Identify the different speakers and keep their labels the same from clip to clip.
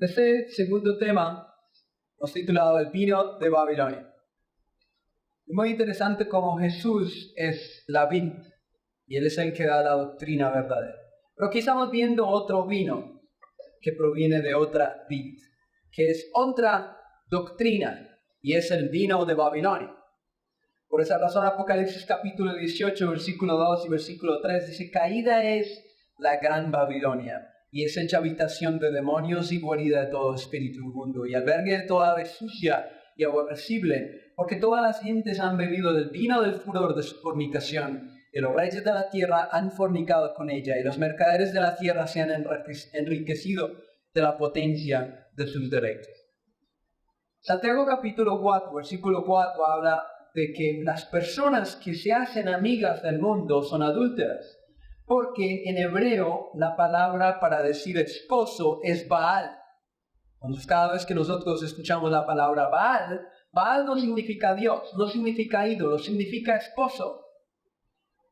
Speaker 1: Este segundo tema hemos titulado El vino de Babilonia. Es muy interesante cómo Jesús es la vid y Él es el que da la doctrina verdadera. Pero aquí estamos viendo otro vino que proviene de otra vid, que es otra doctrina, y es el vino de Babilonia. Por esa razón Apocalipsis capítulo 18, versículo 2 y versículo 3 dice: caída es la gran Babilonia, y es hecha habitación de demonios y guarida de todo espíritu inmundo, y albergue de toda ave sucia y aborrecible, porque todas las gentes han bebido del vino del furor de su fornicación, y los reyes de la tierra han fornicado con ella, y los mercaderes de la tierra se han enriquecido de la potencia de sus deleites. Santiago capítulo 4, versículo 4 habla de que las personas que se hacen amigas del mundo son adúlteras, porque en hebreo la palabra para decir esposo es Baal. Cada vez que nosotros escuchamos la palabra Baal, Baal no significa Dios, no significa ídolo, significa esposo.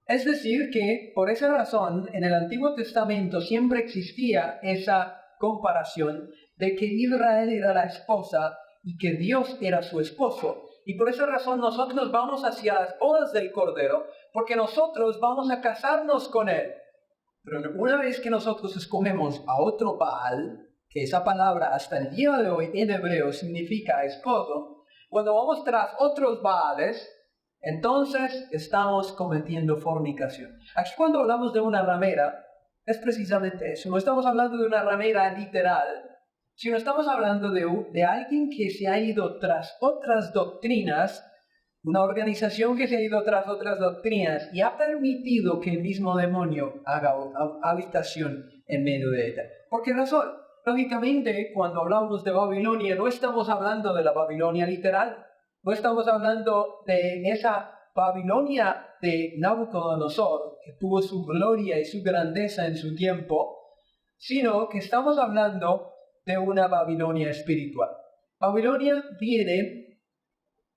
Speaker 1: Es decir que por esa razón en el Antiguo Testamento siempre existía esa comparación de que Israel era la esposa y que Dios era su esposo. Y por esa razón nosotros vamos hacia las bodas del Cordero, porque nosotros vamos a casarnos con Él. Pero una vez que nosotros escogemos a otro Baal, que esa palabra hasta el día de hoy en hebreo significa esposo, cuando vamos tras otros Baales, entonces estamos cometiendo fornicación. Aquí cuando hablamos de una ramera, es precisamente eso. No estamos hablando de una ramera literal, sino estamos hablando de alguien que se ha ido tras otras doctrinas, una organización que se ha ido tras otras doctrinas y ha permitido que el mismo demonio haga habitación en medio de ella. ¿Por qué razón? Lógicamente, cuando hablamos de Babilonia, no estamos hablando de la Babilonia literal, no estamos hablando de esa Babilonia de Nabucodonosor, que tuvo su gloria y su grandeza en su tiempo, sino que estamos hablando de una Babilonia espiritual.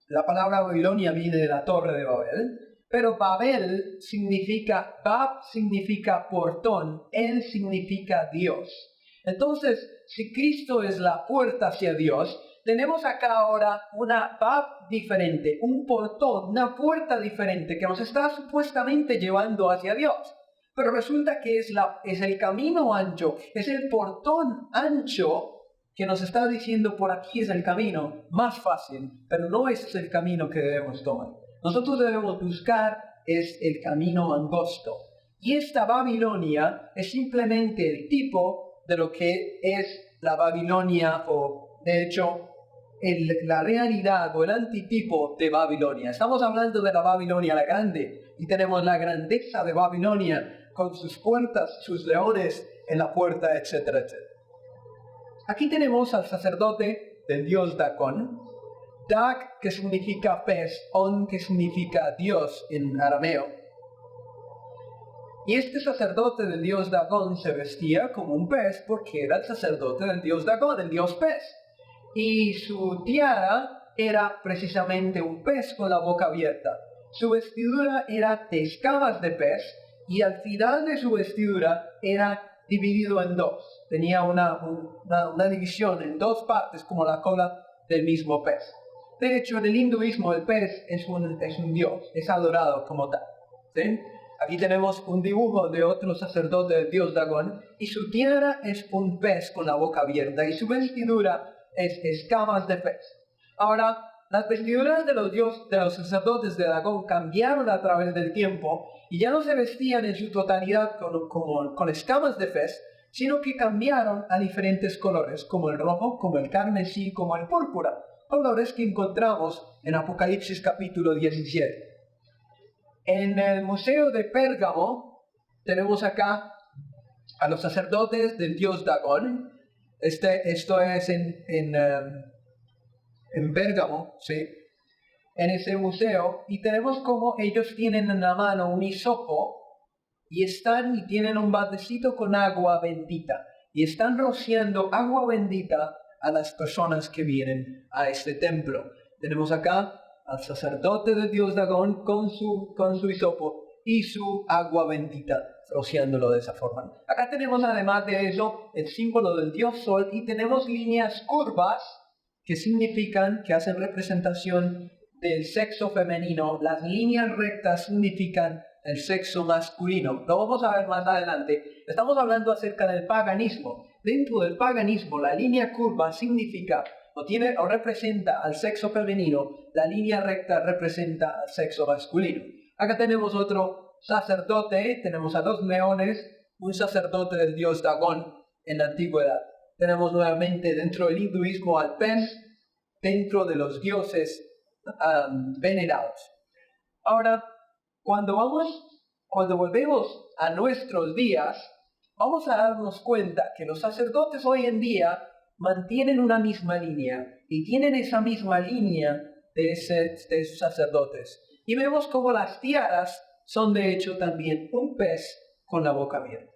Speaker 1: La palabra Babilonia viene de la torre de Babel, pero Babel significa, Bab significa portón, él significa Dios. Entonces, si Cristo es la puerta hacia Dios, tenemos acá ahora una Bab diferente, un portón, una puerta diferente que nos está supuestamente llevando hacia Dios. Pero resulta que es el camino ancho, es el portón ancho que nos está diciendo por aquí es el camino más fácil, pero no es el camino que debemos tomar. Nosotros debemos buscar es el camino angosto. Y esta Babilonia es simplemente el tipo de lo que es la Babilonia, o de hecho la realidad o el antitipo de Babilonia. Estamos hablando de la Babilonia la grande, y tenemos la grandeza de Babilonia con sus puertas, sus leones en la puerta, etcétera, etcétera. Aquí tenemos al sacerdote del dios Dagón, Dag, que significa pez, On, que significa Dios en arameo. Y este sacerdote del dios Dagón se vestía como un pez porque era el sacerdote del dios Dagón, el dios pez. Y su tiara era precisamente un pez con la boca abierta. Su vestidura era de escamas de pez y al final de su vestidura era dividido en dos. Tenía una división en dos partes como la cola del mismo pez. De hecho, en el hinduismo el pez es un dios, es adorado como tal. ¿Sí? Aquí tenemos un dibujo de otro sacerdote del dios Dagón y su tiara es un pez con la boca abierta y su vestidura es escamas de pez. Ahora, las vestiduras de los sacerdotes de Dagón cambiaron a través del tiempo y ya no se vestían en su totalidad con escamas de pez, sino que cambiaron a diferentes colores, como el rojo, como el carmesí, como el púrpura, colores que encontramos en Apocalipsis capítulo 17. En el Museo de Pérgamo tenemos acá a los sacerdotes del dios Dagón. Esto es en Pérgamo, ¿sí? En ese museo, y tenemos como ellos tienen en la mano un hisopo y tienen un batecito con agua bendita y están rociando agua bendita a las personas que vienen a este templo. Tenemos acá al sacerdote del dios Dagón con su hisopo y su agua bendita. rociándolo de esa forma. Acá tenemos además de eso el símbolo del dios Sol y tenemos líneas curvas que significan, que hacen representación del sexo femenino. Las líneas rectas significan el sexo masculino. Lo vamos a ver más adelante. Estamos hablando acerca del paganismo. Dentro del paganismo, la línea curva significa o representa al sexo femenino, la línea recta representa al sexo masculino. Acá tenemos otro sacerdote, tenemos a dos leones, un sacerdote del dios Dagón en la antigüedad. Tenemos nuevamente dentro del hinduismo al pez, dentro de los dioses venerados. Ahora, cuando volvemos a nuestros días, vamos a darnos cuenta que los sacerdotes hoy en día mantienen una misma línea y tienen esa misma línea de esos sacerdotes. Y vemos como las tiaras son de hecho también un pez con la boca abierta.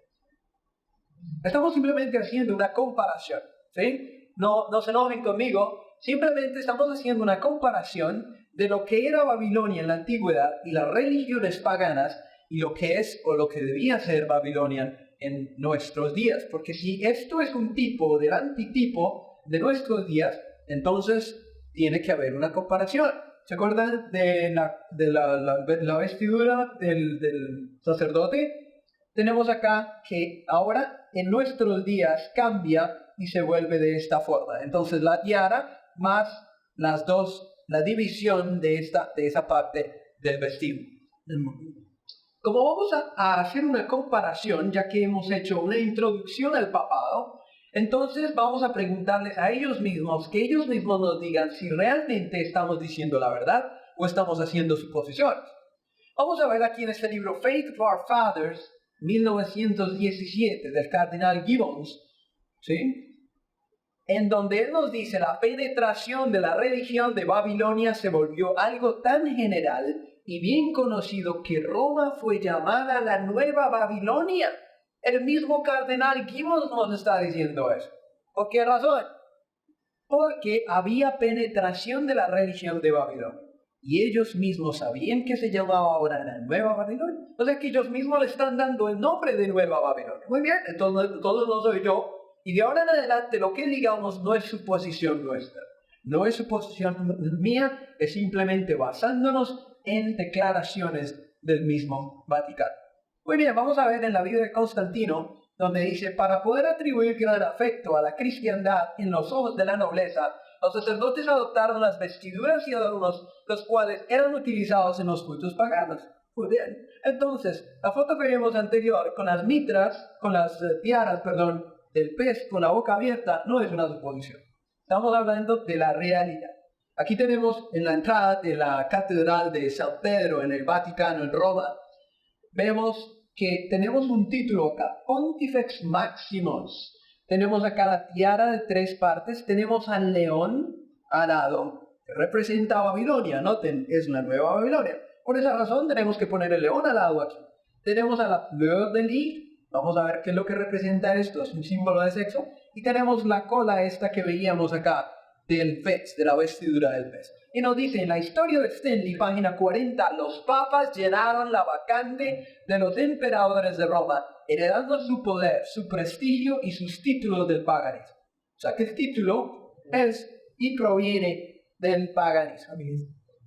Speaker 1: Estamos simplemente haciendo una comparación, ¿sí? No se enojen conmigo, simplemente estamos haciendo una comparación de lo que era Babilonia en la antigüedad y las religiones paganas y lo que es o lo que debía ser Babilonia en nuestros días, porque si esto es un tipo del antitipo de nuestros días, entonces tiene que haber una comparación. ¿Se acuerdan de la vestidura del sacerdote? Tenemos acá que ahora en nuestros días cambia y se vuelve de esta forma. Entonces la tiara más la división de esa parte del vestido. Como vamos a hacer una comparación, ya que hemos hecho una introducción al papado, entonces vamos a preguntarles a ellos mismos, que ellos mismos nos digan si realmente estamos diciendo la verdad o estamos haciendo suposiciones. Vamos a ver aquí en este libro, Faith of Our Fathers, 1917, del cardenal Gibbons, ¿sí? En donde él nos dice, la penetración de la religión de Babilonia se volvió algo tan general y bien conocido que Roma fue llamada la Nueva Babilonia. El mismo cardenal Gibbons nos está diciendo eso. ¿Por qué razón? Porque había penetración de la religión de Babilonia. Y ellos mismos sabían que se llamaba ahora la Nueva Babilonia. O sea que ellos mismos le están dando el nombre de Nueva Babilonia. Muy bien, entonces no soy yo. Y de ahora en adelante lo que digamos no es suposición nuestra. No es suposición mía, es simplemente basándonos en declaraciones del mismo Vaticano. Muy bien, vamos a ver en la vida de Constantino, donde dice, para poder atribuir gran afecto a la cristiandad en los ojos de la nobleza, los sacerdotes adoptaron las vestiduras y adornos, los cuales eran utilizados en los cultos paganos. Muy bien, entonces, la foto que vimos anterior, con las mitras, con las tiaras, del pez con la boca abierta, no es una suposición. Estamos hablando de la realidad. Aquí tenemos en la entrada de la Catedral de San Pedro en el Vaticano, en Roma, vemos que tenemos un título acá, Pontifex Maximus. Tenemos acá la tiara de 3 partes, tenemos al león alado, que representa a Babilonia, noten, es la nueva Babilonia. Por esa razón tenemos que poner el león alado aquí. Tenemos a la fleur de lis, vamos a ver qué es lo que representa esto, es un símbolo de sexo. Y tenemos la cola esta que veíamos acá, del pez, de la vestidura del pez. Y nos dice, en la historia de Stanley, página 40, los papas llenaron la vacante de los emperadores de Roma, heredando su poder, su prestigio y sus títulos del paganismo. O sea que el título es y proviene del paganismo.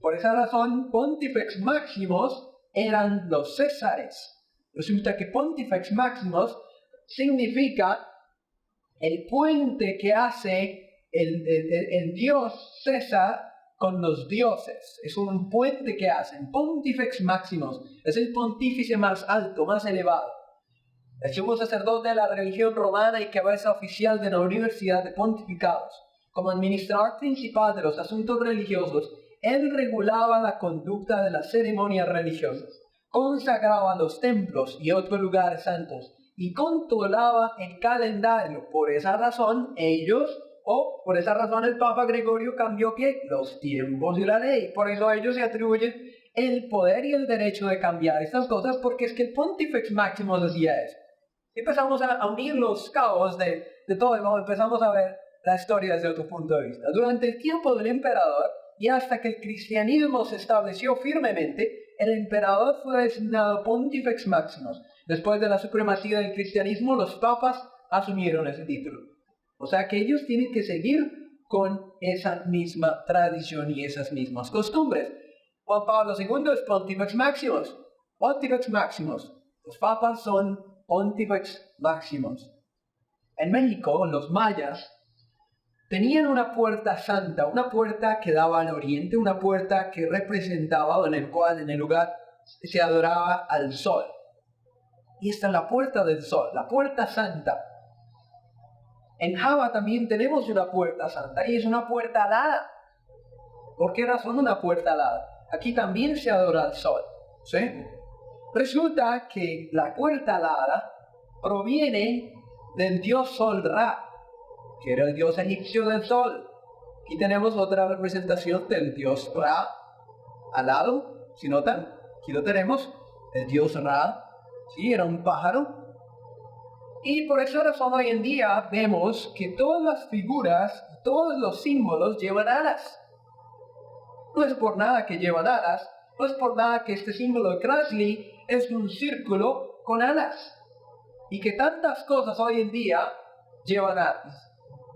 Speaker 1: Por esa razón, Pontifex Maximus eran los césares. Resulta que Pontifex Maximus significa el puente que hace el dios César con los dioses. Es un puente que hacen. Pontifex Maximus es el pontífice más alto, más elevado. El sumo sacerdote de la religión romana y cabeza oficial de la Universidad de Pontificados. Como administrador principal de los asuntos religiosos, él regulaba la conducta de las ceremonias religiosas, consagraba los templos y otros lugares santos y controlaba el calendario. Por esa razón por esa razón el Papa Gregorio cambió los tiempos y la ley. Por eso a ellos se atribuyen el poder y el derecho de cambiar estas cosas, porque es que el Pontifex Maximus decía eso. Y empezamos a unir los cabos de todo y empezamos a ver la historia desde otro punto de vista. Durante el tiempo del emperador y hasta que el cristianismo se estableció firmemente, el emperador fue designado Pontifex Maximus. Después de la supremacía del cristianismo, los papas asumieron ese título. O sea que ellos tienen que seguir con esa misma tradición y esas mismas costumbres. Juan Pablo II es Pontifex Maximus. Pontifex Maximus. Los papas son Pontifex Maximus. En México, los mayas tenían una puerta santa, una puerta que daba al oriente, una puerta que representaba en el lugar se adoraba al sol. Y esta es la puerta del sol, la puerta santa. En Java también tenemos una puerta santa y es una puerta alada. ¿Por qué razón una puerta alada? Aquí también se adora al sol, ¿sí? Resulta que la puerta alada proviene del dios Sol Ra, que era el dios egipcio del sol. Aquí tenemos otra representación del dios Ra al lado, si notan, aquí lo tenemos, el dios Ra, ¿sí? Era un pájaro. Y por esa razón hoy en día vemos que todas las figuras, todos los símbolos llevan alas. No es por nada que llevan alas, no es por nada que este símbolo de Krasny es un círculo con alas. Y que tantas cosas hoy en día llevan alas.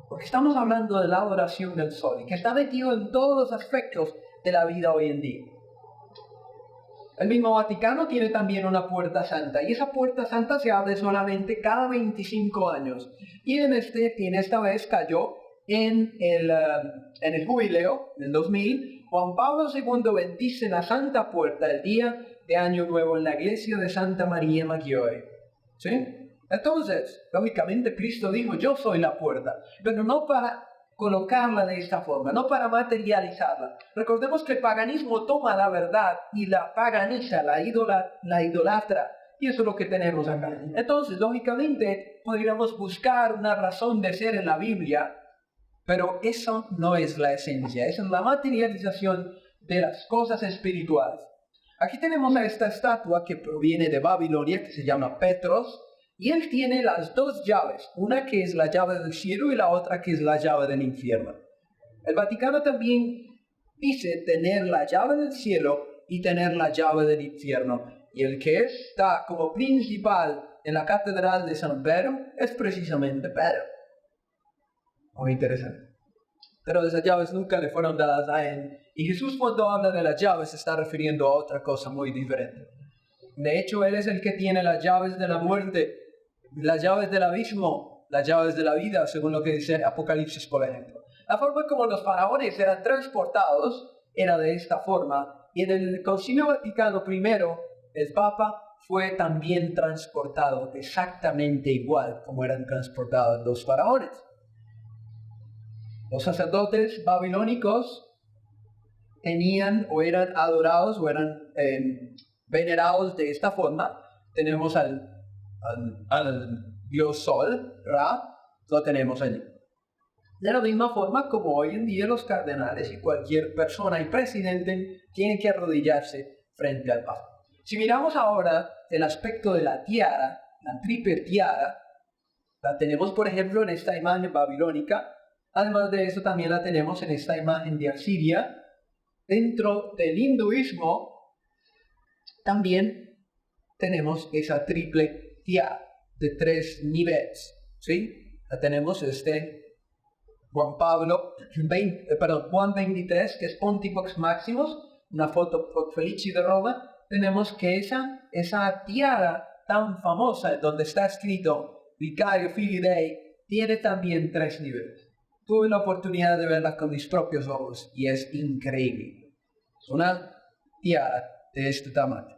Speaker 1: Porque estamos hablando de la adoración del sol y que está metido en todos los aspectos de la vida hoy en día. El mismo Vaticano tiene también una puerta santa y esa puerta santa se abre solamente cada 25 años. Y en esta vez cayó en el jubileo del 2000. Juan Pablo II bendice la Santa Puerta el día de Año Nuevo en la iglesia de Santa María Maggiore. ¿Sí? Entonces, lógicamente Cristo dijo, yo soy la puerta, pero no para colocarla de esta forma, no para materializarla. Recordemos que el paganismo toma la verdad y la paganiza, la idolatra, y eso es lo que tenemos acá. Entonces, lógicamente, podríamos buscar una razón de ser en la Biblia, pero eso no es la esencia, esa es la materialización de las cosas espirituales. Aquí tenemos a esta estatua que proviene de Babilonia, que se llama Petros, y él tiene las dos llaves, una que es la llave del cielo y la otra que es la llave del infierno. El Vaticano también dice tener la llave del cielo y tener la llave del infierno. Y el que está como principal en la catedral de San Pedro es precisamente Pedro. Muy interesante. Pero esas llaves nunca le fueron dadas a él. Y Jesús cuando habla de las llaves se está refiriendo a otra cosa muy diferente. De hecho, Él es el que tiene las llaves de la muerte, las llaves del abismo, las llaves de la vida, según lo que dice Apocalipsis, por ejemplo. La forma como los faraones eran transportados era de esta forma. Y en el Concilio Vaticano I, el Papa fue también transportado exactamente igual como eran transportados los faraones. Los sacerdotes babilónicos tenían o eran adorados o eran venerados de esta forma. Tenemos al dios Sol, Ra, lo tenemos allí. De la misma forma como hoy en día los cardenales y cualquier persona y presidente tienen que arrodillarse frente al Papa. Si miramos ahora el aspecto de la tiara, la triple tiara, la tenemos por ejemplo en esta imagen babilónica. Además de eso también la tenemos en esta imagen de Asiria. Dentro del hinduismo también tenemos esa triple tiara de 3 niveles, ¿sí? La tenemos Juan 23, que es Pontifex Maximus, una foto por Felici de Roma. Tenemos que esa tiara tan famosa donde está escrito Vicario Filii Dei tiene también 3 niveles. Tuve la oportunidad de verla con mis propios ojos y es increíble. Es una tiara de este tamaño.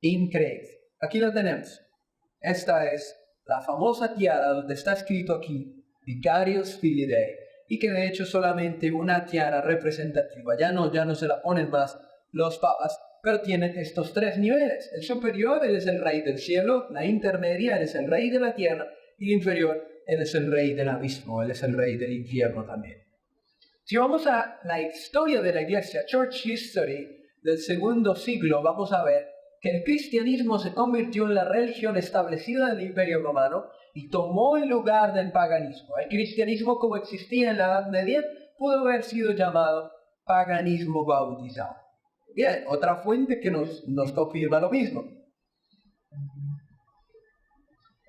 Speaker 1: Increíble. Aquí la tenemos. Esta es la famosa tiara donde está escrito aquí Vicarius Filii Dei, y que de hecho solamente una tiara representativa. Ya no se la ponen más los papas, pero tienen estos 3 niveles. El superior es el rey del cielo, la intermedia es el rey de la tierra y el inferior Él es el rey del abismo, Él es el rey del infierno también. Si vamos a la historia de la iglesia, Church History del segundo siglo, vamos a ver que el cristianismo se convirtió en la religión establecida del Imperio Romano y tomó el lugar del paganismo. El cristianismo, como existía en la Edad Media, pudo haber sido llamado paganismo bautizado. Bien, otra fuente que nos confirma lo mismo.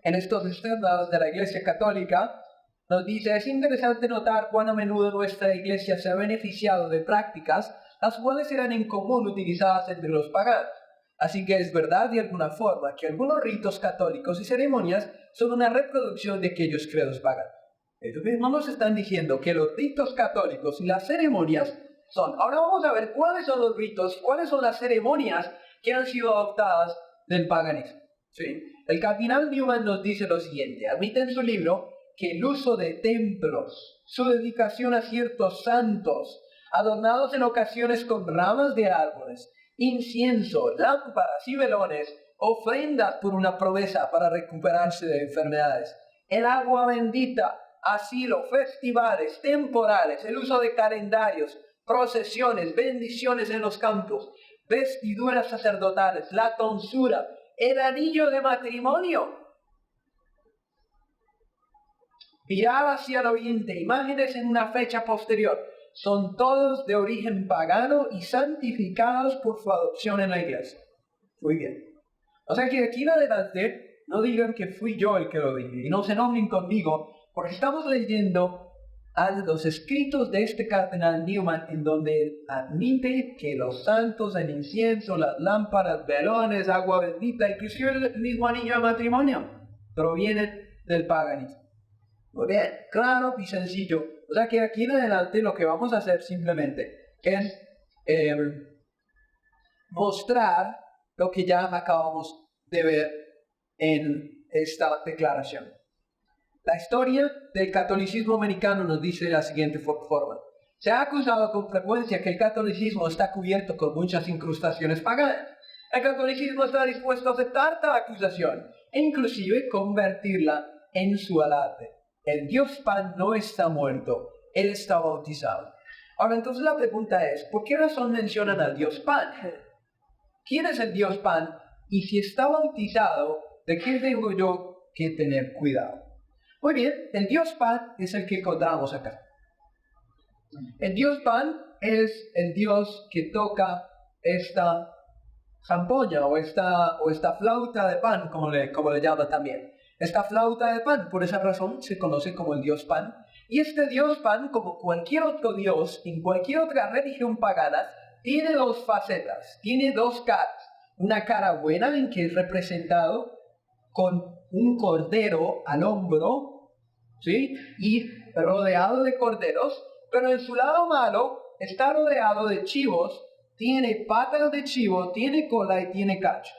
Speaker 1: en estos estudios de la Iglesia Católica, nos dice, es interesante notar cuán a menudo nuestra Iglesia se ha beneficiado de prácticas las cuales eran en común utilizadas entre los paganos. Así que es verdad de alguna forma que algunos ritos católicos y ceremonias son una reproducción de aquellos credos paganos. Ellos mismos nos están diciendo que los ritos católicos y las ceremonias son. Ahora vamos a ver cuáles son los ritos, cuáles son las ceremonias que han sido adoptadas del paganismo. ¿Sí? El cardenal Newman nos dice lo siguiente, admite en su libro que el uso de templos, su dedicación a ciertos santos, adornados en ocasiones con ramas de árboles, incienso, lámparas y velones, ofrendas por una promesa para recuperarse de enfermedades, el agua bendita, asilo, festivales, temporales, el uso de calendarios, procesiones, bendiciones en los campos, vestiduras sacerdotales, la tonsura, el anillo de matrimonio, mirar hacia el oriente, imágenes en una fecha posterior, son todos de origen pagano y santificados por su adopción en la iglesia. Muy bien. O sea que aquí en adelante no digan que fui yo el que lo dije y no se enojen conmigo porque estamos leyendo a los escritos de este cardenal Newman en donde admite que los santos, el incienso, las lámparas, velones, agua bendita, inclusive el mismo anillo de matrimonio, provienen del paganismo. Muy bien, claro y sencillo. O sea que aquí en adelante lo que vamos a hacer simplemente es mostrar lo que ya acabamos de ver en esta declaración. La historia del catolicismo americano nos dice de la siguiente forma. Se ha acusado con frecuencia que el catolicismo está cubierto con muchas incrustaciones paganas. El catolicismo está dispuesto a aceptar tal acusación e inclusive convertirla en su alarde. El Dios Pan no está muerto, Él está bautizado. Ahora entonces la pregunta es, ¿por qué razón mencionan al Dios Pan? ¿Quién es el Dios Pan? Y si está bautizado, ¿de qué tengo yo que tener cuidado? Muy bien, el Dios Pan es el que encontramos acá. El Dios Pan es el Dios que toca esta zampoña o esta flauta de pan, como le llama también. Esta flauta de pan, por esa razón, se conoce como el Dios Pan. Y este Dios Pan, como cualquier otro Dios en cualquier otra religión pagana, tiene dos facetas, tiene dos caras. Una cara buena en que es representado con un cordero al hombro, ¿sí? Y rodeado de corderos, pero en su lado malo está rodeado de chivos, tiene patas de chivo, tiene cola y tiene cachos.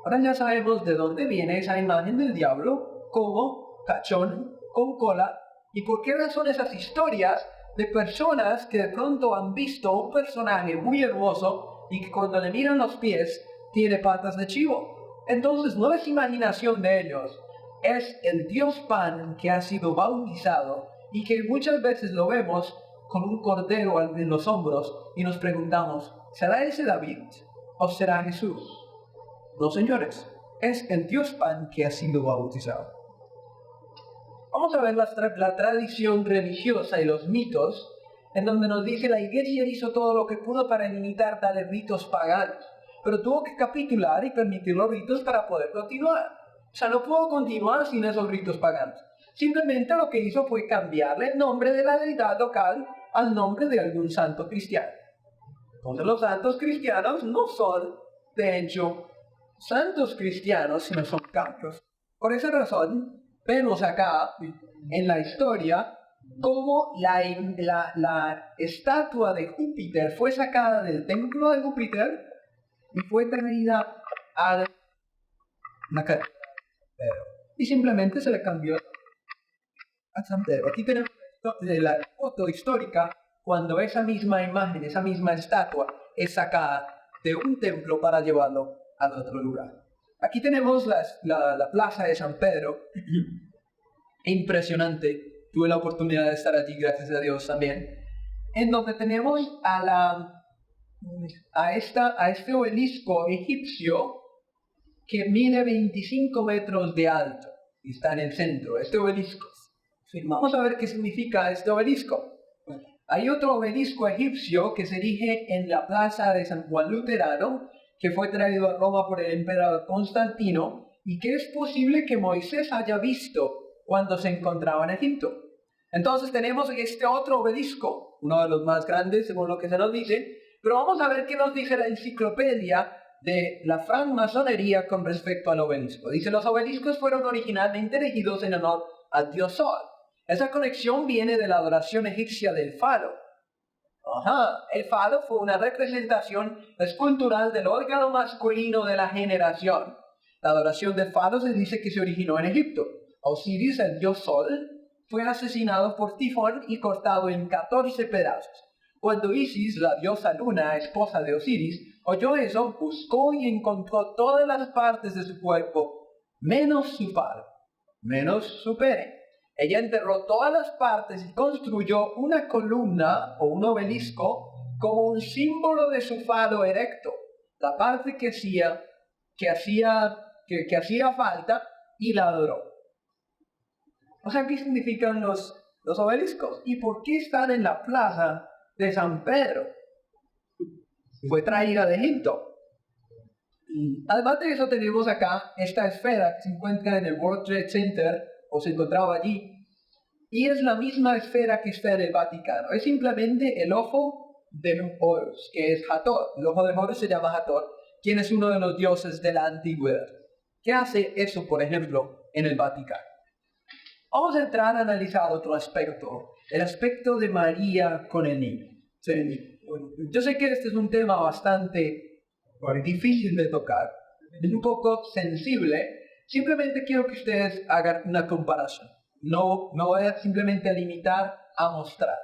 Speaker 1: Ahora ya sabemos de dónde viene esa imagen del diablo como cachón con cola y por qué razón esas historias de personas que de pronto han visto un personaje muy hermoso y que cuando le miran los pies tiene patas de chivo. Entonces no es imaginación de ellos, es el Dios Pan que ha sido bautizado y que muchas veces lo vemos con un cordero en los hombros y nos preguntamos, ¿será ese David o será Jesús? No, señores, es el Dios Pan que ha sido bautizado. Vamos a ver la tradición religiosa y los mitos, en donde nos dice la iglesia hizo todo lo que pudo para limitar tales ritos paganos, pero tuvo que capitular y permitir los ritos para poder continuar. O sea, no pudo continuar sin esos ritos paganos. Simplemente lo que hizo fue cambiarle el nombre de la deidad local al nombre de algún santo cristiano. Donde los santos cristianos no son, de hecho, santos cristianos, sino son cambios. Por esa razón, vemos acá en la historia cómo la estatua de Júpiter fue sacada del templo de Júpiter y fue traída a la catedral de San Pedro. Y simplemente se le cambió a San Pedro. Aquí tenemos la foto histórica cuando esa misma imagen, esa misma estatua es sacada de un templo para llevarlo a otro lugar. Aquí tenemos la plaza de San Pedro. Impresionante. Tuve la oportunidad de estar allí, gracias a Dios también. En donde tenemos a este obelisco egipcio que mide 25 metros de alto. Y está en el centro, este obelisco. Vamos a ver qué significa este obelisco. Hay otro obelisco egipcio que se erige en la plaza de San Juan Luterano, que fue traído a Roma por el emperador Constantino, y que es posible que Moisés haya visto cuando se encontraba en Egipto. Entonces tenemos este otro obelisco, uno de los más grandes según lo que se nos dice, pero vamos a ver qué nos dice la enciclopedia de la francmasonería con respecto al obelisco. Dice, los obeliscos fueron originalmente erigidos en honor al dios Sol. Esa conexión viene de la adoración egipcia del falo. El falo fue una representación escultural del órgano masculino de la generación. La adoración del falo se dice que se originó en Egipto. Osiris, el dios Sol, fue asesinado por Tifón y cortado en 14 pedazos. Cuando Isis, la diosa Luna, esposa de Osiris, oyó eso, buscó y encontró todas las partes de su cuerpo, menos su falo, menos su pene. Ella enterró todas las partes y construyó una columna o un obelisco como un símbolo de su falo erecto, la parte que hacía falta, y la adoró. O sea, ¿qué significan los obeliscos? ¿Y por qué están en la plaza de San Pedro? Fue traída de Egipto. Además de eso tenemos acá esta esfera que se encuentra en el World Trade Center, o se encontraba allí, y es la misma esfera que está en el Vaticano. Es simplemente el ojo de Horus, que es Hathor. El ojo de Horus se llama Hathor, quien es uno de los dioses de la antigüedad. ¿Qué hace eso, por ejemplo, en el Vaticano? Vamos a entrar a analizar otro aspecto, el aspecto de María con el niño. Yo sé que este es un tema bastante difícil de tocar, es un poco sensible. Simplemente quiero que ustedes hagan una comparación. No voy a simplemente limitar a mostrar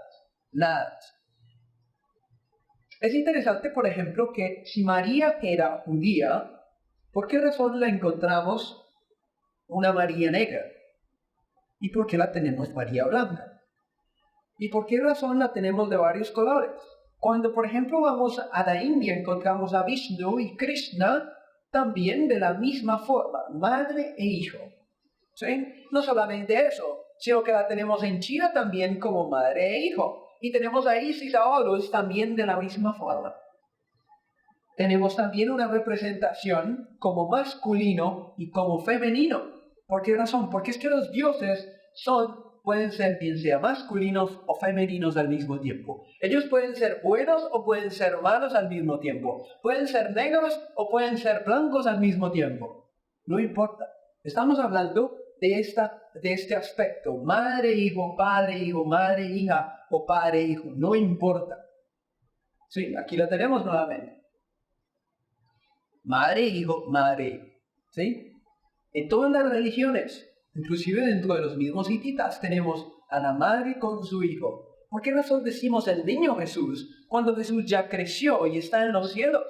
Speaker 1: nada. Es interesante, por ejemplo, que si María era judía, ¿por qué razón la encontramos una María negra? ¿Y por qué la tenemos María blanca? ¿Y por qué razón la tenemos de varios colores? Cuando, por ejemplo, vamos a la India, encontramos a Vishnu y Krishna también de la misma forma, madre e hijo. ¿Sí? No solamente eso, sino que la tenemos en China también como madre e hijo. Y tenemos a Isis, a Horus también de la misma forma. Tenemos también una representación como masculino y como femenino. ¿Por qué razón? Porque es que los dioses pueden ser bien sea masculinos o femeninos al mismo tiempo. Ellos pueden ser buenos o pueden ser malos al mismo tiempo. Pueden ser negros o pueden ser blancos al mismo tiempo. No importa. Estamos hablando de este aspecto. Madre, hijo, padre, hijo, madre, hija o padre, hijo. No importa. Sí, aquí lo tenemos nuevamente. Madre, hijo, madre, hijo. ¿Sí? En todas las religiones, inclusive dentro de los mismos hititas, tenemos a la madre con su hijo. ¿Por qué razón decimos el niño Jesús cuando Jesús ya creció y está en los cielos?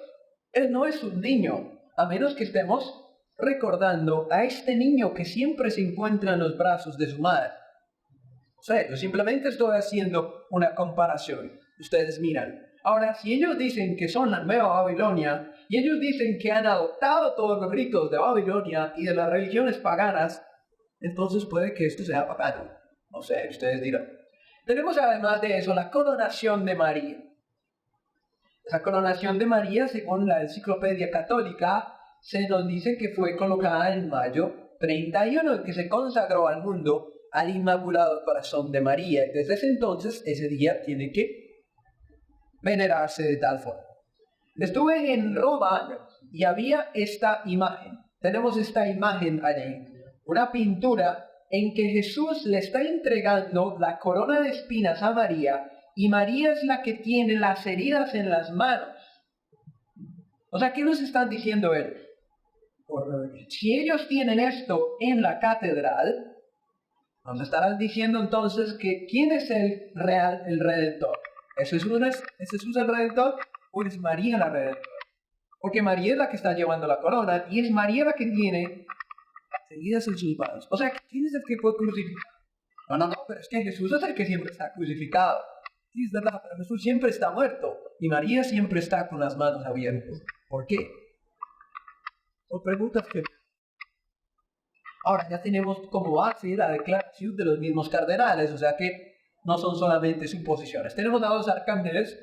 Speaker 1: Él no es un niño, a menos que estemos recordando a este niño que siempre se encuentra en los brazos de su madre. O sea, yo simplemente estoy haciendo una comparación. Ustedes miran. Ahora, si ellos dicen que son la nueva Babilonia, y ellos dicen que han adoptado todos los ritos de Babilonia y de las religiones paganas, entonces puede que esto sea pagano. No sé, ustedes dirán. Tenemos además de eso la coronación de María. La coronación de María, según la enciclopedia católica, se nos dice que fue colocada en mayo 31, que se consagró al mundo al Inmaculado Corazón de María. Desde ese entonces, ese día tiene que venerarse de tal forma. Estuve en Roma y había esta imagen. Tenemos esta imagen allí, una pintura en que Jesús le está entregando la corona de espinas a María y María es la que tiene las heridas en las manos. O sea, ¿qué nos están diciendo ellos? Si ellos tienen esto en la catedral, nos estarán diciendo entonces que ¿quién es el Redentor? ¿Es Jesús el Redentor o es María la Redentora? Porque María es la que está llevando la corona y es María la que tiene heridas en sus manos. O sea, ¿quién es el que fue crucificado? No, pero es que Jesús es el que siempre está crucificado. Sí, es verdad, pero Jesús siempre está muerto y María siempre está con las manos abiertas. ¿Por qué? Son preguntas que... Ahora ya tenemos como base la declaración de los mismos cardenales, o sea que no son solamente suposiciones. Tenemos a los arcángeles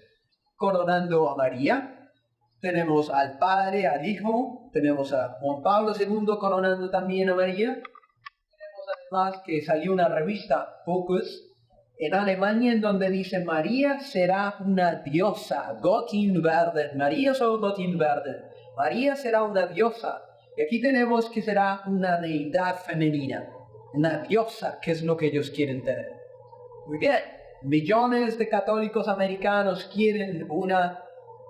Speaker 1: coronando a María tenemos al Padre, al Hijo, tenemos a Juan Pablo II coronando también a María. Tenemos además que salió una revista, Focus, en Alemania, en donde dice María será una diosa, Göttin werden, María soll Göttin werden, María será una diosa. Y aquí tenemos que será una deidad femenina, una diosa, que es lo que ellos quieren tener. Muy bien, millones de católicos americanos quieren una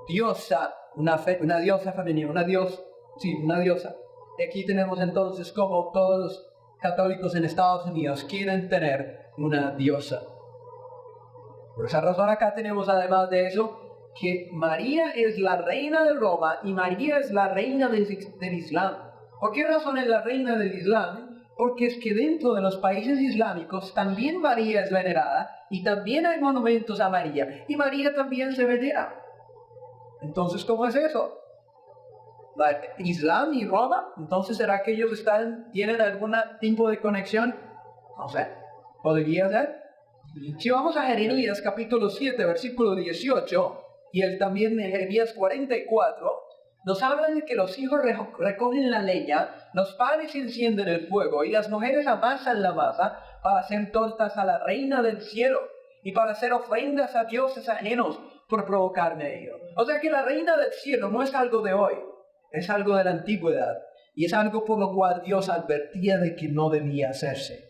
Speaker 1: diosa, una diosa femenina, una diosa. Y aquí tenemos entonces como todos los católicos en Estados Unidos quieren tener una diosa. Por esa razón acá tenemos además de eso que María es la reina de Roma y María es la reina del Islam. ¿Por qué razón es la reina del Islam? Porque es que dentro de los países islámicos también María es venerada y también hay monumentos a María y María también se venera. Entonces, ¿cómo es eso? Islam y Roma, entonces ¿será que ellos tienen algún tipo de conexión? No sé, podría ser. Si vamos a Jeremías capítulo 7, versículo 18, y él también en Jeremías 44, nos hablan de que los hijos recogen la leña, los padres encienden el fuego, y las mujeres amasan la masa para hacer tortas a la reina del cielo, y para hacer ofrendas a dioses ajenos por provocarme ello. O sea que la reina del cielo no es algo de hoy, es algo de la antigüedad, y es algo por lo cual Dios advertía de que no debía hacerse.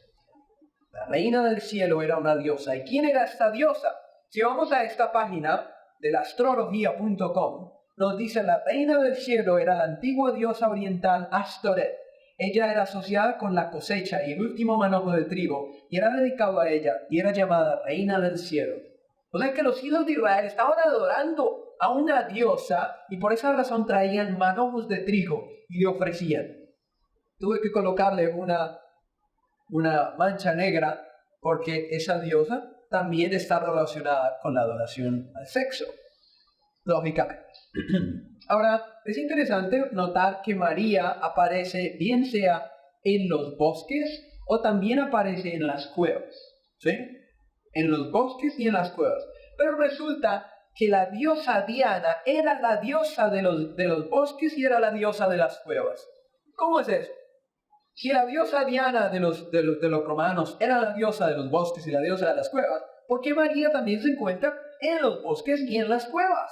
Speaker 1: La reina del cielo era una diosa. ¿Y quién era esta diosa? Si vamos a esta página de la astrología.com, nos dice la reina del cielo era la antigua diosa oriental Astoret. Ella era asociada con la cosecha y el último manojo del trigo, y era dedicado a ella, y era llamada reina del cielo. O sea que los hijos de Israel estaban adorando a una diosa, y por esa razón traían manojos de trigo y le ofrecían. Tuve que colocarle una mancha negra porque esa diosa también está relacionada con la adoración al sexo, lógicamente. Ahora, es interesante notar que María aparece bien sea en los bosques o también aparece en las cuevas, ¿sí? En los bosques y en las cuevas. Pero resulta que la diosa Diana era la diosa de los bosques y era la diosa de las cuevas. ¿Cómo es eso? Si la diosa Diana de los romanos era la diosa de los bosques y la diosa de las cuevas, ¿por qué María también se encuentra en los bosques y en las cuevas?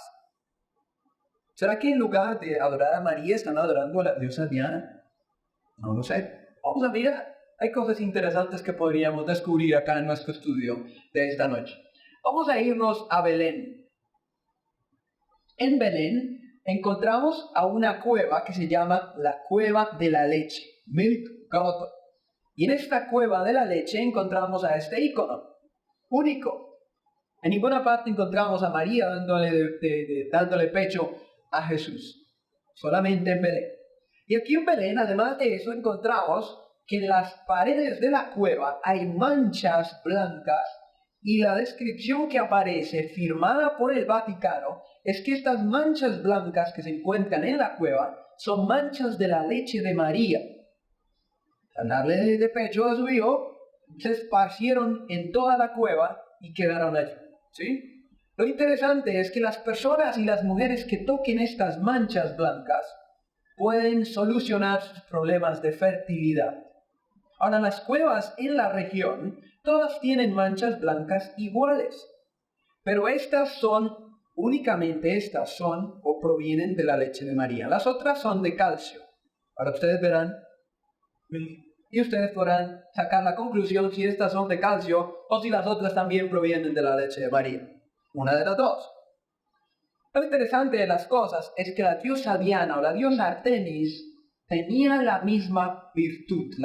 Speaker 1: ¿Será que en lugar de adorar a María están adorando a la diosa Diana? No lo sé. Vamos a mirar. Hay cosas interesantes que podríamos descubrir acá en nuestro estudio de esta noche. Vamos a irnos a Belén. En Belén encontramos a una cueva que se llama la Cueva de la Leche, Milk Grotto. Y en esta Cueva de la Leche encontramos a este ícono, único. En ninguna parte encontramos a María dándole pecho a Jesús, solamente en Belén. Y aquí en Belén, además de eso, encontramos que en las paredes de la cueva hay manchas blancas, y la descripción que aparece, firmada por el Vaticano, es que estas manchas blancas que se encuentran en la cueva son manchas de la leche de María. Al darle de pecho a su hijo, se esparcieron en toda la cueva y quedaron allí, ¿sí? Lo interesante es que las personas y las mujeres que toquen estas manchas blancas pueden solucionar sus problemas de fertilidad. Ahora, las cuevas en la región, todas tienen manchas blancas iguales, pero únicamente estas son o provienen de la leche de María. Las otras son de calcio. Ahora ustedes verán, y ustedes podrán sacar la conclusión si estas son de calcio o si las otras también provienen de la leche de María. Una de las dos. Lo interesante de las cosas es que la diosa Diana o la diosa Artemis tenía la misma virtud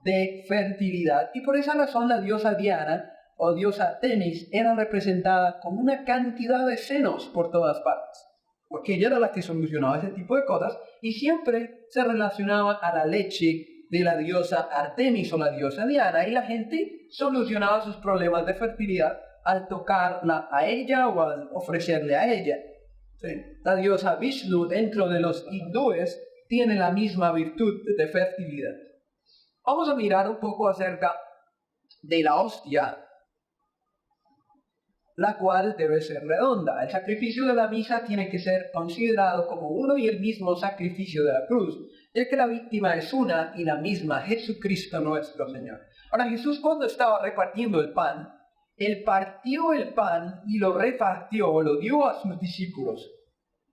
Speaker 1: de fertilidad, y por esa razón la diosa Diana o diosa Artemis era representada con una cantidad de senos por todas partes, porque ella era la que solucionaba ese tipo de cosas y siempre se relacionaba a la leche de la diosa Artemis o la diosa Diana, y la gente solucionaba sus problemas de fertilidad al tocarla a ella o al ofrecerle a ella. Sí. La diosa Vishnu dentro de los hindúes tiene la misma virtud de fertilidad. Vamos a mirar un poco acerca de la hostia. la cual debe ser redonda. El sacrificio de la misa tiene que ser considerado como uno y el mismo sacrificio de la cruz, ya que la víctima es una y la misma, Jesucristo nuestro Señor. Ahora, Jesús, cuando estaba repartiendo el pan, Él partió el pan y lo repartió, lo dio a sus discípulos.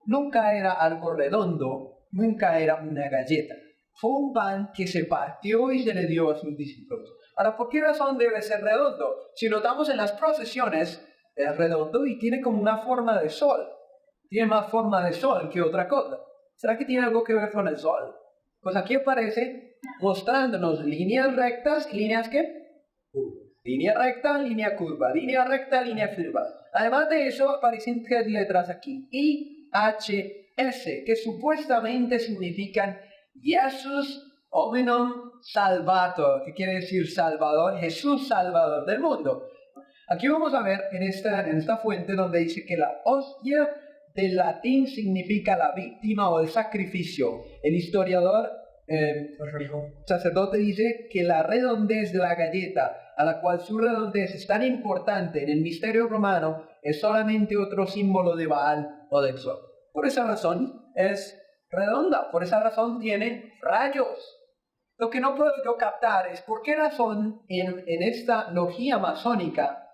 Speaker 1: Nunca era algo redondo, nunca era una galleta. Fue un pan que se partió y se le dio a sus discípulos. Ahora, ¿por qué razón debe ser redondo? Si notamos en las procesiones, es redondo y tiene como una forma de sol. Tiene más forma de sol que otra cosa. ¿Será que tiene algo que ver con el sol? Pues aquí aparece mostrándonos líneas rectas y líneas ¿qué? Línea recta, línea curva, línea recta, línea curva. Además de eso, aparecen tres letras aquí. IHS, que supuestamente significan Jesus Hominum Salvator, que quiere decir Salvador, Jesús Salvador del mundo. Aquí vamos a ver en esta fuente donde dice que la hostia del latín significa la víctima o el sacrificio. El historiador, sacerdote, dice que la redondez de la galleta, a la cual su redondez es tan importante en el misterio romano, es solamente otro símbolo de Baal o del sol. Por esa razón es redonda, por esa razón tiene rayos. Lo que no puedo yo captar es por qué razón en esta logía masónica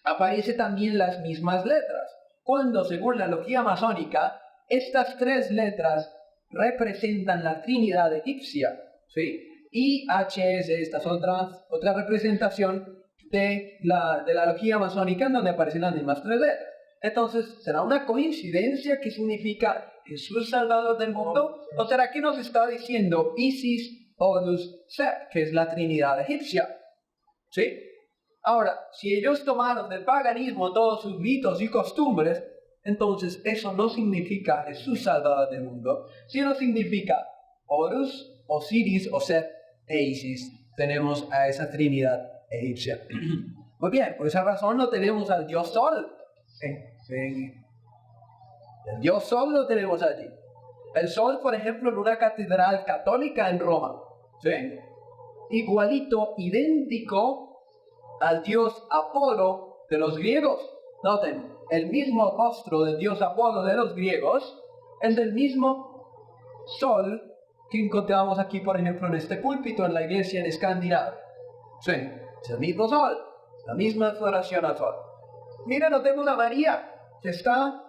Speaker 1: aparecen también las mismas letras, cuando según la logía masónica, estas tres letras representan la Trinidad egipcia, ¿sí? IHS, esta es otra representación de la logía masónica en donde aparecen las mismas tres letras. Entonces, ¿será una coincidencia que significa Jesús Salvador del mundo? ¿O será que nos está diciendo Isis, Horus, Set, que es la Trinidad egipcia? ¿Sí? Ahora, si ellos tomaron del paganismo todos sus mitos y costumbres, entonces eso no significa Jesús Salvador del mundo, sino significa Horus, Osiris, Set e Isis. Tenemos a esa Trinidad egipcia. Muy bien, por esa razón no tenemos al Dios Sol. El Dios Sol lo tenemos allí. El Sol, por ejemplo, en una catedral católica en Roma. ¿Sí? Igualito, idéntico al dios Apolo de los griegos. Noten, el mismo rostro del dios Apolo de los griegos es del mismo sol que encontramos aquí, por ejemplo, en este púlpito en la iglesia en Escandinavia. Sí, es el mismo sol, la misma adoración al sol. Mira, notemos a María que está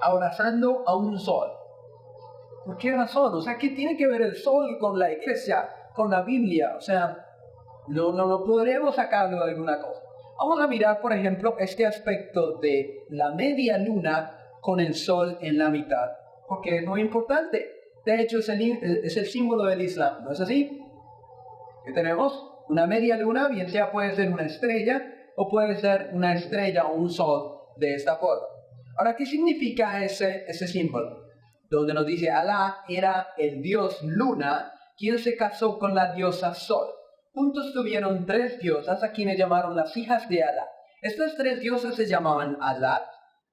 Speaker 1: abrazando a un sol. ¿Por qué razón? O sea, ¿qué tiene que ver el sol con la iglesia, con la Biblia? O sea, no podremos sacarlo de alguna cosa. Vamos a mirar, por ejemplo, este aspecto de la media luna con el sol en la mitad, porque es muy importante. De hecho, es el símbolo del Islam, ¿no es así? Que tenemos una media luna, bien sea puede ser una estrella, o puede ser una estrella o un sol de esta forma. Ahora, ¿qué significa ese símbolo? Donde nos dice Alá era el dios luna, quien se casó con la diosa sol. Juntos tuvieron tres diosas a quienes llamaron las hijas de Alá. Estas tres diosas se llamaban Alá,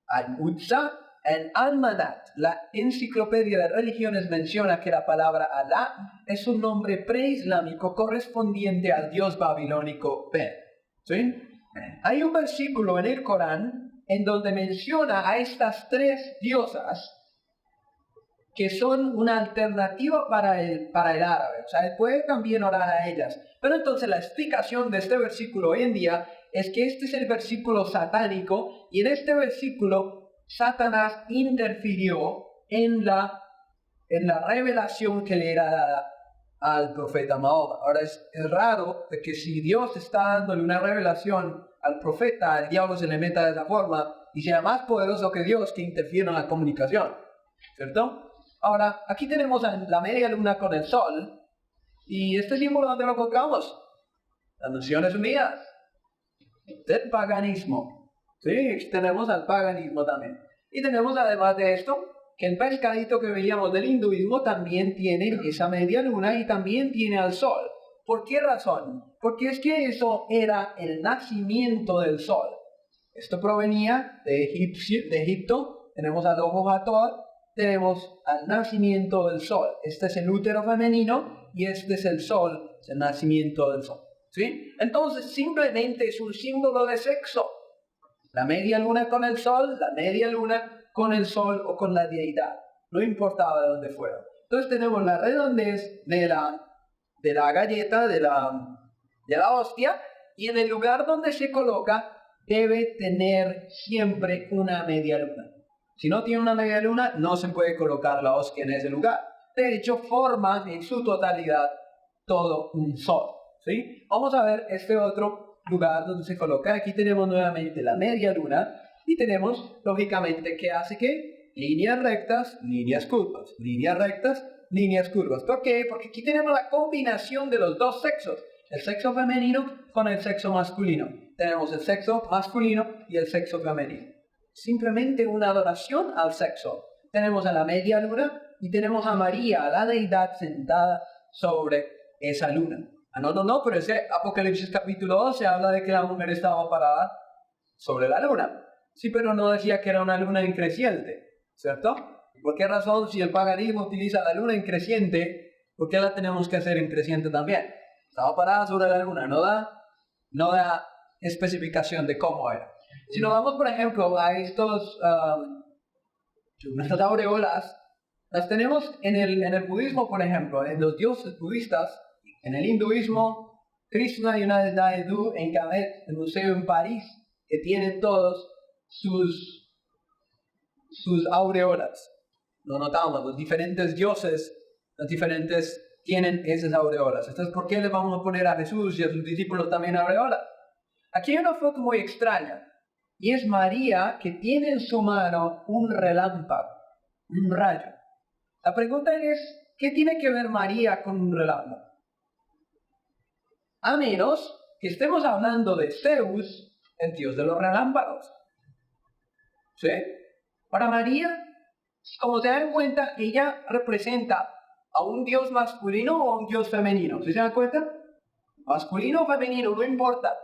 Speaker 1: Al-Uzza y Al-Manat. La enciclopedia de religiones menciona que la palabra Alá es un nombre preislámico correspondiente al dios babilónico Ben. ¿Sí? Hay un versículo en el Corán en donde menciona a estas tres diosas que son una alternativa para el árabe. O sea, él puede también orar a ellas. Pero entonces la explicación de este versículo hoy en día es que este es el versículo satánico, y en este versículo Satanás interfirió en la revelación que le era dada al profeta Mahoma. Ahora es raro de que si Dios está dándole una revelación al profeta, al diablo se le meta de esa forma y sea más poderoso que Dios que interfiere en la comunicación, ¿cierto? Ahora, aquí tenemos la media luna con el sol, y este símbolo, ¿dónde lo encontramos? Las Naciones Unidas, del paganismo. Sí, tenemos al paganismo también. Y tenemos además de esto, que el pescadito que veíamos del hinduismo también tiene esa media luna y también tiene al sol. ¿Por qué razón? Porque es que eso era el nacimiento del sol. Esto provenía de Egipto. Tenemos al ojo Hathor, tenemos al nacimiento del sol. Este es el útero femenino y este es el sol, es el nacimiento del sol. ¿Sí? Entonces simplemente es un símbolo de sexo. La media luna con el sol, la media luna con el sol o con la deidad. No importaba de dónde fuera. Entonces tenemos la redondez de la galleta, de la hostia, y en el lugar donde se coloca debe tener siempre una media luna. Si no tiene una media luna, no se puede colocar la hostia en ese lugar. De hecho, forma en su totalidad todo un sol. ¿Sí? Vamos a ver este otro lugar donde se coloca. Aquí tenemos nuevamente la media luna y tenemos, lógicamente, ¿qué hace qué? Líneas rectas, líneas curvas. Líneas rectas, líneas curvas. ¿Por qué? Porque aquí tenemos la combinación de los dos sexos. El sexo femenino con el sexo masculino. Tenemos el sexo masculino y el sexo femenino. Simplemente una adoración al sexo. Tenemos a la media luna y tenemos a María, la deidad sentada sobre esa luna. No, pero ese Apocalipsis capítulo 12 habla de que la mujer estaba parada sobre la luna. Sí, pero no decía que era una luna increciente, ¿cierto? ¿Por qué razón, si el paganismo utiliza la luna increciente, por qué la tenemos que hacer increciente también? Estaba parada sobre la luna, no da especificación de cómo era. Si nos vamos, por ejemplo, a estas aureolas, las tenemos en el budismo, por ejemplo, en los dioses budistas, en el hinduismo, Krishna y una deidad hindú en Camet, el museo en París, que tienen todos sus aureolas. Lo notamos, los diferentes dioses, tienen esas aureolas. Entonces, ¿por qué le vamos a poner a Jesús y a sus discípulos también aureolas? Aquí hay una foto muy extraña, y es María que tiene en su mano un relámpago, un rayo. La pregunta es, ¿qué tiene que ver María con un relámpago? A menos que estemos hablando de Zeus, el dios de los relámpagos. ¿Sí? Para María, como se dan cuenta, ella representa a un dios masculino o a un dios femenino. ¿Sí se dan cuenta? Masculino o femenino, no importa.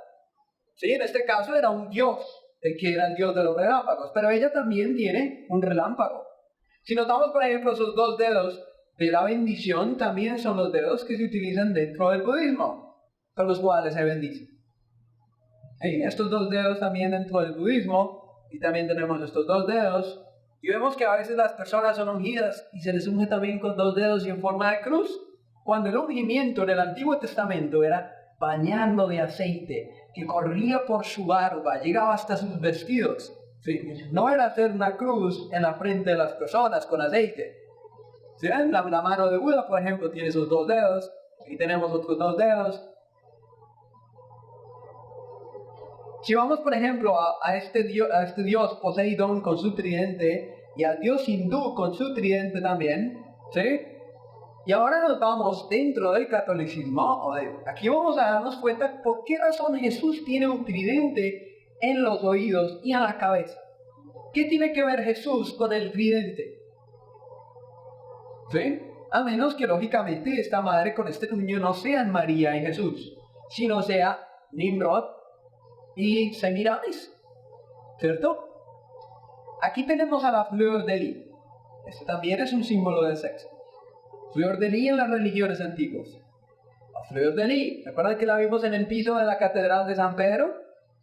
Speaker 1: Sí, en este caso era un dios, el que era el dios de los relámpagos, pero ella también tiene un relámpago. Si notamos, por ejemplo, esos dos dedos de la bendición, también son los dedos que se utilizan dentro del budismo, con los cuales se bendice. Y estos dos dedos también dentro del budismo, y también tenemos estos dos dedos, y vemos que a veces las personas son ungidas y se les unge también con dos dedos y en forma de cruz, cuando el ungimiento en el Antiguo Testamento era bañando de aceite, que corría por su barba, llegaba hasta sus vestidos. ¿Sí? No era hacer una cruz en la frente de las personas con aceite. ¿Sí? La mano de Buda, por ejemplo, tiene esos dos dedos, y tenemos otros dos dedos. Si vamos, por ejemplo, a este dios Poseidón con su tridente, y al dios hindú con su tridente también, ¿sí? Y ahora nos vamos dentro del catolicismo. Aquí vamos a darnos cuenta por qué razón Jesús tiene un tridente en los oídos y en la cabeza. ¿Qué tiene que ver Jesús con el tridente? ¿Sí? A menos que lógicamente esta madre con este niño no sean María y Jesús, sino sea Nimrod y Semiramis, ¿cierto? Aquí tenemos a la flor de lis. Este también es un símbolo del sexo. Flor de lis en las religiones antiguas. La flor de lis, ¿recuerdan que la vimos en el piso de la Catedral de San Pedro?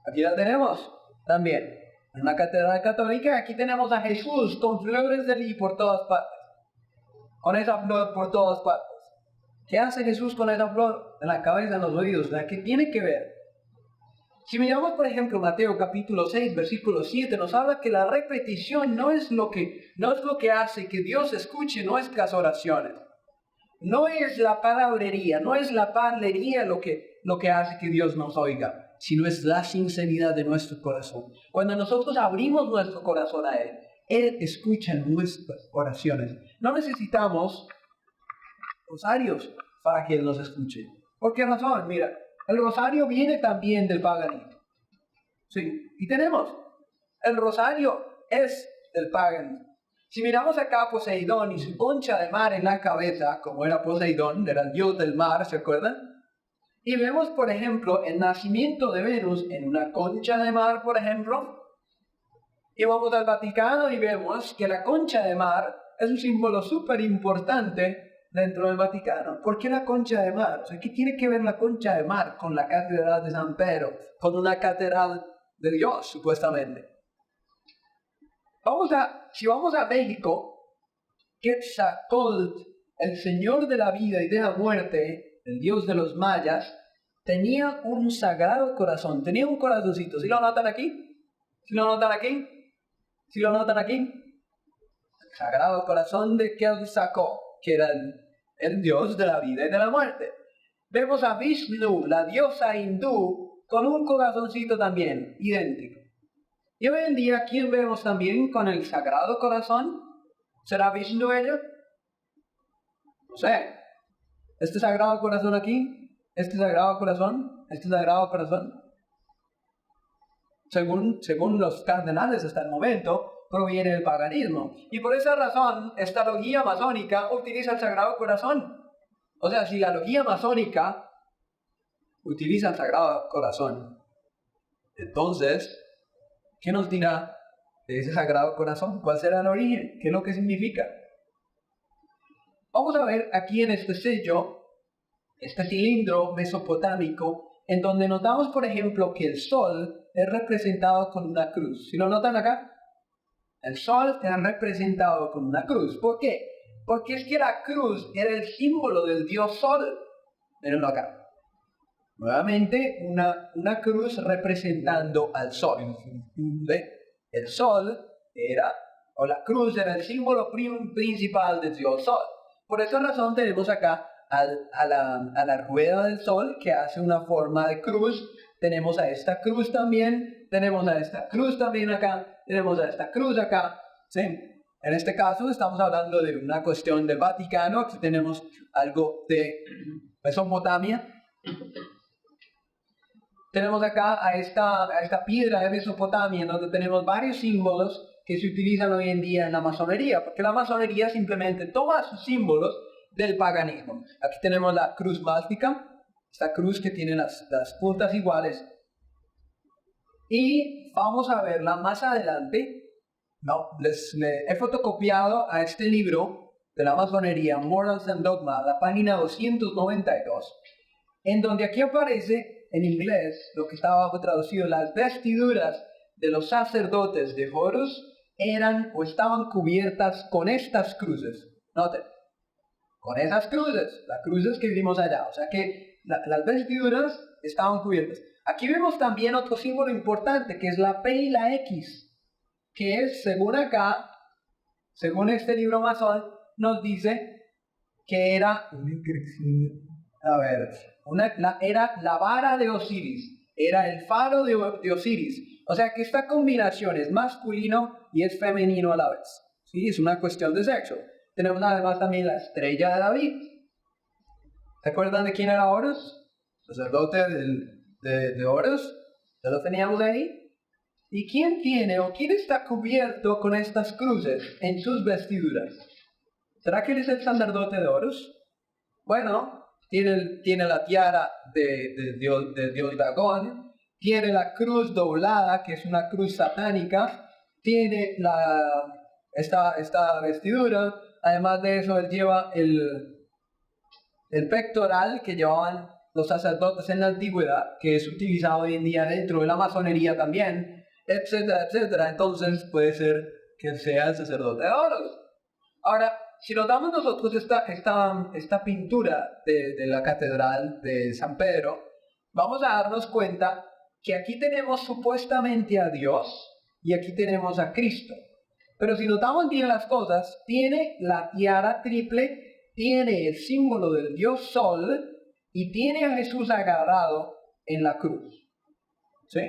Speaker 1: Aquí la tenemos también. En una catedral católica, aquí tenemos a Jesús con flores de lis por todas partes. Con esa flor por todas partes. ¿Qué hace Jesús con esa flor? En la cabeza, en los oídos. ¿Qué tiene que ver? Si miramos, por ejemplo, Mateo capítulo 6, versículo 7, nos habla que la repetición no es lo que hace que Dios escuche nuestras oraciones. No es la palabrería, no es la parlería lo que hace que Dios nos oiga, sino es la sinceridad de nuestro corazón. Cuando nosotros abrimos nuestro corazón a Él, Él escucha nuestras oraciones. No necesitamos rosarios para que Él nos escuche. ¿Por qué razón? Mira, el rosario viene también del paganismo. Sí, y tenemos, el rosario es del paganismo. Si miramos acá a Poseidón y su concha de mar en la cabeza, como era Poseidón, era el dios del mar, ¿se acuerdan? Y vemos, por ejemplo, el nacimiento de Venus en una concha de mar, por ejemplo. Y vamos al Vaticano y vemos que la concha de mar es un símbolo súper importante dentro del Vaticano. ¿Por qué la concha de mar? O sea, ¿qué tiene que ver la concha de mar con la Catedral de San Pedro? Con una catedral de Dios, supuestamente. Si vamos a México, Quetzalcóatl, el señor de la vida y de la muerte, el dios de los mayas, tenía un sagrado corazón, tenía un corazoncito. ¿Sí lo notan aquí? ¿Sí lo notan aquí? ¿Sí lo notan aquí? El sagrado corazón de Quetzalcóatl, que era el dios de la vida y de la muerte. Vemos a Vishnu, la diosa hindú, con un corazoncito también, idéntico. Y hoy en día, ¿quién vemos también con el sagrado corazón? ¿Será Vishnu ella? No sé. ¿Este sagrado corazón aquí? ¿Este sagrado corazón? ¿Este sagrado corazón? Según los cardenales hasta el momento, proviene del paganismo. Y por esa razón, esta logia masónica utiliza el sagrado corazón. O sea, si la logia masónica utiliza el sagrado corazón, entonces, ¿qué nos dirá de ese sagrado corazón? ¿Cuál será el origen? ¿Qué es lo que significa? Vamos a ver aquí en este sello, este cilindro mesopotámico, en donde notamos, por ejemplo, que el sol es representado con una cruz. ¿Sí lo notan acá? El sol está representado con una cruz. ¿Por qué? Porque es que la cruz era el símbolo del dios sol. Mírenlo acá. Nuevamente, una cruz representando al sol. El sol era, o la cruz era el símbolo principal del dios sol. Por esa razón tenemos acá a la rueda del sol que hace una forma de cruz. Tenemos a esta cruz también, tenemos a esta cruz también acá, tenemos a esta cruz acá. ¿Sí? En este caso estamos hablando de una cuestión del Vaticano. Aquí tenemos algo de Mesopotamia. Tenemos acá a esta piedra de Mesopotamia, donde tenemos varios símbolos que se utilizan hoy en día en la masonería, porque la masonería simplemente toma sus símbolos del paganismo. Aquí tenemos la cruz mástica, esta cruz que tiene las puntas iguales. Y vamos a verla más adelante. Les he fotocopiado a este libro de la masonería, Morals and Dogma, la página 292, en donde aquí aparece en inglés lo que estaba traducido: las vestiduras de los sacerdotes de Horus eran o estaban cubiertas con estas cruces. Noten, con esas cruces, las cruces que vimos allá. O sea que las vestiduras estaban cubiertas. Aquí vemos también otro símbolo importante, que es la P y la X, que es, según acá, según este libro masón, nos dice que era, era la vara de Osiris, era el faro de Osiris. O sea que esta combinación es masculino y es femenino a la vez. ¿Sí? Es una cuestión de sexo. Tenemos además también la estrella de David. ¿Se acuerdan de quién era Horus? Sacerdote de Horus. ¿Ya lo teníamos ahí? ¿Y quién tiene o quién está cubierto con estas cruces en sus vestiduras? ¿Será que él es el sacerdote de Horus? Bueno, tiene la tiara de Dios dragón, tiene la cruz doblada, que es una cruz satánica, tiene esta vestidura. Además de eso, él lleva el pectoral que llevaban los sacerdotes en la antigüedad, que es utilizado hoy en día dentro de la masonería también, etcétera, etcétera. Entonces puede ser que sea el sacerdote de Horus. Ahora, si notamos nosotros esta pintura de la catedral de San Pedro, vamos a darnos cuenta que aquí tenemos supuestamente a Dios y aquí tenemos a Cristo. Pero si notamos bien las cosas, tiene la tiara triple, tiene el símbolo del Dios Sol y tiene a Jesús agarrado en la cruz. ¿Sí?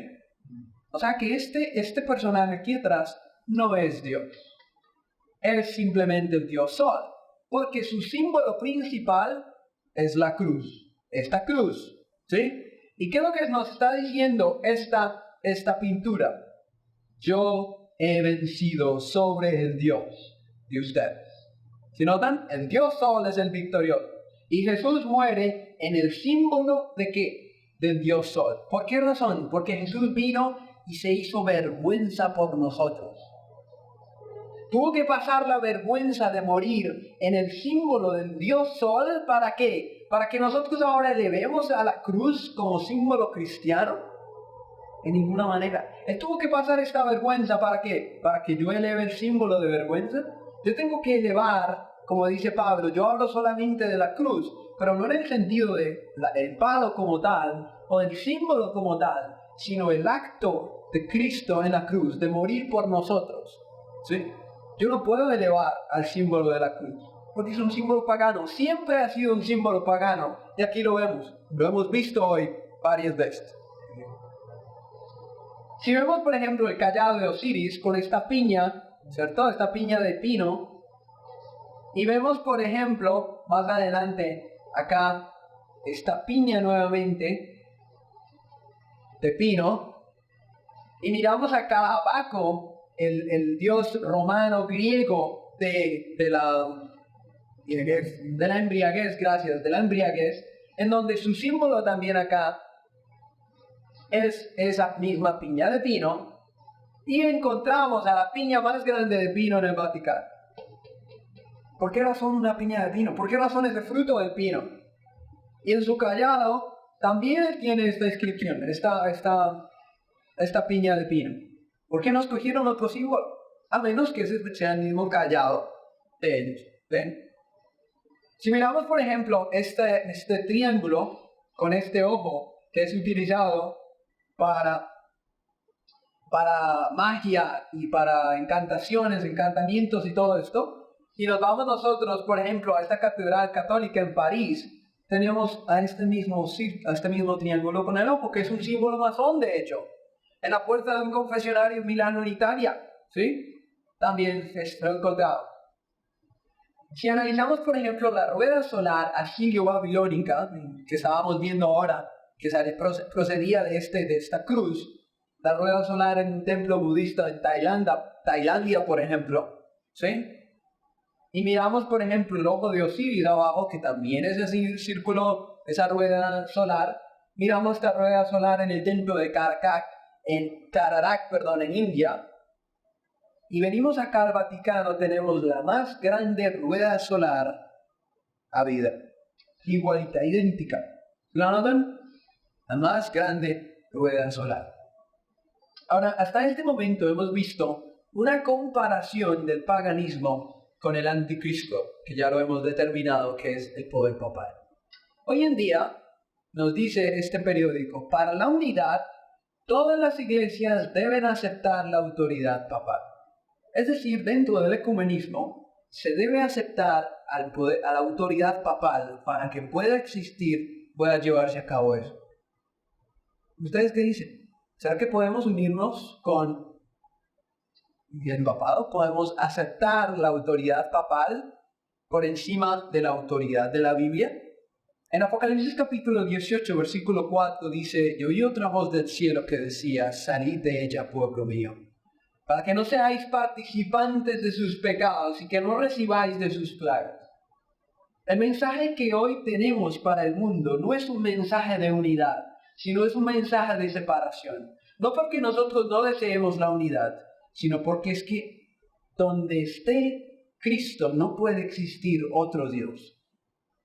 Speaker 1: O sea que este personaje aquí atrás no es Dios. Es simplemente el Dios Sol, porque su símbolo principal es la cruz. Esta cruz. ¿Sí? ¿Y qué es lo que nos está diciendo esta pintura? Yo he vencido sobre el Dios de ustedes. ¿Sí notan? El Dios Sol es el victorioso. Y Jesús muere en el símbolo ¿de qué? Del Dios Sol. ¿Por qué razón? Porque Jesús vino y se hizo vergüenza por nosotros. Tuvo que pasar la vergüenza de morir en el símbolo del Dios Sol. ¿Para qué? Para que nosotros ahora elevemos a la cruz como símbolo cristiano. en ninguna manera. Él tuvo que pasar esta vergüenza, ¿para qué? Para que yo eleve el símbolo de vergüenza. Yo tengo que elevar, como dice Pablo, yo hablo solamente de la cruz, pero no en el sentido del palo como tal, o del símbolo como tal, sino el acto de Cristo en la cruz, de morir por nosotros. ¿Sí? Yo no puedo elevar al símbolo de la cruz, porque es un símbolo pagano, siempre ha sido un símbolo pagano, y aquí lo hemos visto hoy varias veces. Si vemos, por ejemplo, el callado de Osiris con esta piña, ¿cierto? Esta piña de pino, y vemos, por ejemplo, más adelante, acá, esta piña nuevamente, de pino, y miramos acá abajo, el dios romano griego de la embriaguez, de la embriaguez, en donde su símbolo también acá es esa misma piña de pino, y encontramos a la piña más grande de pino en el Vaticano. ¿Por qué razón una piña de pino? ¿Por qué razón es el fruto del pino? Y en su callado también tiene esta inscripción, esta piña de pino. ¿Por qué no escogieron otro símbolo? A menos que ese sea el mismo callado de ellos. ¿Ven? Si miramos, por ejemplo, este triángulo con este ojo que es utilizado para magia y para encantaciones, encantamientos y todo esto, y nos vamos nosotros, por ejemplo, a esta catedral católica en París, tenemos a este mismo triángulo con el ojo, que es un símbolo masón, de hecho, en la puerta de un confesionario en Milano, en Italia, ¿sí? También se lo he encontrado. Si analizamos, por ejemplo, la rueda solar asirio-babilónica, que estábamos viendo ahora, que procedía de esta cruz, la rueda solar en un templo budista en Tailandia, por ejemplo, ¿sí? Y miramos, por ejemplo, el ojo de Osiris abajo, que también es ese círculo, esa rueda solar. Miramos esta rueda solar en el templo de Kararak, en India. Y venimos acá al Vaticano, tenemos la más grande rueda solar habida, igualita, idéntica. ¿Lo notan? La más grande rueda solar. Ahora, hasta este momento hemos visto una comparación del paganismo con el anticristo, que ya lo hemos determinado que es el poder papal. Hoy en día, nos dice este periódico, para la unidad, todas las iglesias deben aceptar la autoridad papal. Es decir, dentro del ecumenismo, se debe aceptar a la autoridad papal para que pueda existir, pueda llevarse a cabo eso. ¿Ustedes qué dicen? ¿Será que podemos unirnos con el papado? ¿Podemos aceptar la autoridad papal por encima de la autoridad de la Biblia? En Apocalipsis capítulo 18, versículo 4 dice: y oí otra voz del cielo que decía: salid de ella, pueblo mío, para que no seáis participantes de sus pecados y que no recibáis de sus plagas. El mensaje que hoy tenemos para el mundo no es un mensaje de unidad, sino es un mensaje de separación. No porque nosotros no deseemos la unidad, sino porque es que donde esté Cristo no puede existir otro Dios.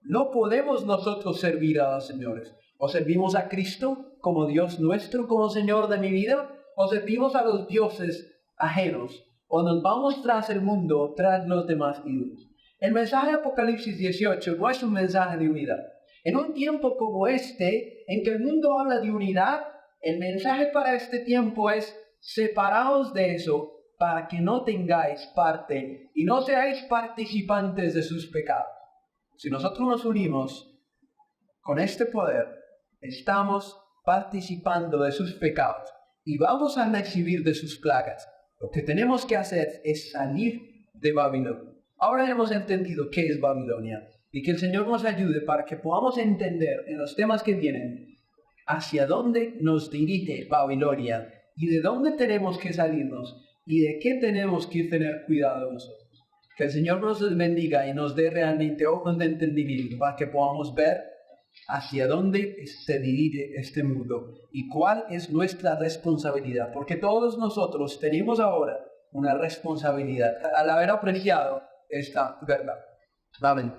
Speaker 1: No podemos nosotros servir a los señores. O servimos a Cristo como Dios nuestro, como Señor de mi vida, o servimos a los dioses ajenos, o nos vamos tras el mundo, tras los demás ídolos. El mensaje de Apocalipsis 18 no es un mensaje de unidad. En un tiempo como este, en que el mundo habla de unidad, el mensaje para este tiempo es: separaos de eso, para que no tengáis parte y no seáis participantes de sus pecados. Si nosotros nos unimos con este poder, estamos participando de sus pecados y vamos a recibir de sus plagas. Lo que tenemos que hacer es salir de Babilonia. Ahora hemos entendido qué es Babilonia, y que el Señor nos ayude para que podamos entender en los temas que vienen hacia dónde nos dirige Babilonia y de dónde tenemos que salirnos y de qué tenemos que tener cuidado nosotros. Que el Señor nos bendiga y nos dé realmente ojos de entendimiento para que podamos ver hacia dónde se dirige este mundo y cuál es nuestra responsabilidad, porque todos nosotros tenemos ahora una responsabilidad al haber apreciado esta verdad. Amén.